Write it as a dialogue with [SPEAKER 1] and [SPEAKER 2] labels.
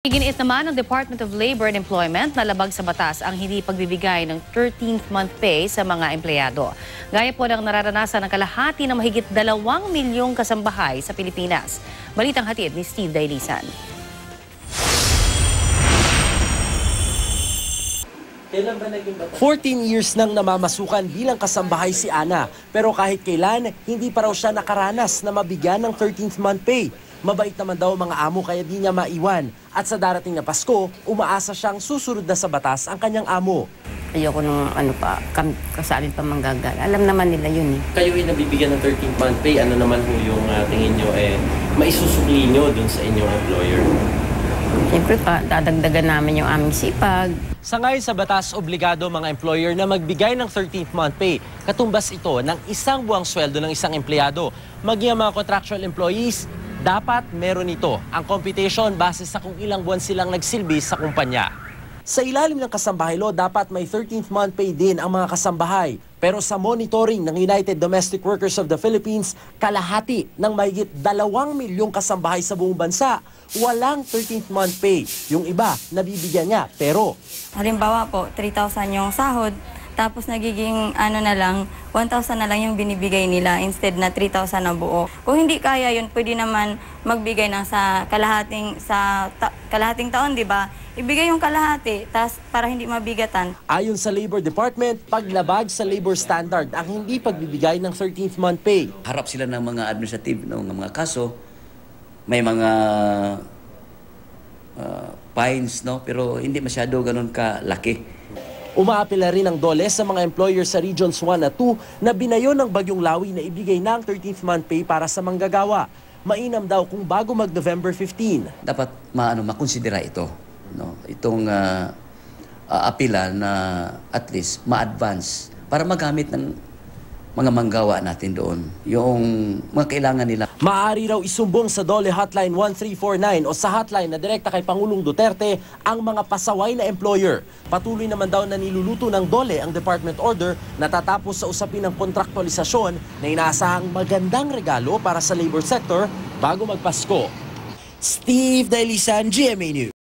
[SPEAKER 1] Iginiit naman ng Department of Labor and Employment na labag sa batas ang hindi pagbibigay ng 13th month pay sa mga empleyado. Gaya po ng nararanasan ng kalahati ng mahigit 2 milyong kasambahay sa Pilipinas. Balitang hatid ni Steve Dailisan.
[SPEAKER 2] Kailan ba naging batas? 14 years nang namamasukan bilang kasambahay si Ana. Pero kahit kailan, hindi pa raw siya nakaranas na mabigyan ng 13th month pay. Mabait naman daw mga amo kaya di niya maiwan. At sa darating na Pasko, umaasa siyang susunod na sa batas ang kanyang amo.
[SPEAKER 3] Ayoko nung kasabi pa manggagal. Alam naman nila yun eh.
[SPEAKER 4] Kayo ay nabibigyan ng 13th month pay. Ano naman po yung tingin nyo maisusukli nyo dun sa inyong employer?
[SPEAKER 3] Siyempre pa, dadagdagan namin yung aming sipag.
[SPEAKER 2] Sangayon sa batas, obligado mga employer na magbigay ng 13th month pay. Katumbas ito ng isang buwang sweldo ng isang empleyado. Maging ang mga contractual employees, dapat meron ito ang computation base sa kung ilang buwan silang nagsilbi sa kumpanya. Sa ilalim ng kasambahay law, dapat may 13th month pay din ang mga kasambahay. Pero sa monitoring ng United Domestic Workers of the Philippines, kalahati ng mahigit 2 milyong kasambahay sa buong bansa, walang 13th month pay. Yung iba, nabibigyan niya, pero...
[SPEAKER 5] Halimbawa po, 3,000 yung sahod, tapos nagiging 1,000 na lang yung binibigay nila instead na 3,000 na buo. Kung hindi kaya yun, pwede naman magbigay ng sa kalahating taon, di ba? Ibigay yung kalahati, para hindi mabigatan.
[SPEAKER 2] Ayon sa Labor Department, paglabag sa labor standard ang hindi pagbibigay ng 13th month pay.
[SPEAKER 6] Harap sila ng mga administrative ng mga kaso, may mga fines, no? Pero hindi masyado ganun kalaki.
[SPEAKER 2] Umaapila rin ang DOLE sa mga employer sa Regions 1 at 2 na binayo ng Bagyong Lawi na ibigay na ang 13th month pay para sa manggagawa. Mainam daw kung bago mag-November 15.
[SPEAKER 6] Dapat makonsidera ito, no? Itong apila na at least ma-advance para magamit ng mga manggawa natin doon, yung mga kailangan nila.
[SPEAKER 2] Maaari raw isumbong sa DOLE Hotline 1349 o sa hotline na direkta kay Pangulong Duterte ang mga pasaway na employer. Patuloy naman daw na niluluto ng DOLE ang department order na tatapos sa usapin ng kontraktualisasyon na inaasahang magandang regalo para sa labor sector bago magpasko. Steve Dailisan, GMA News.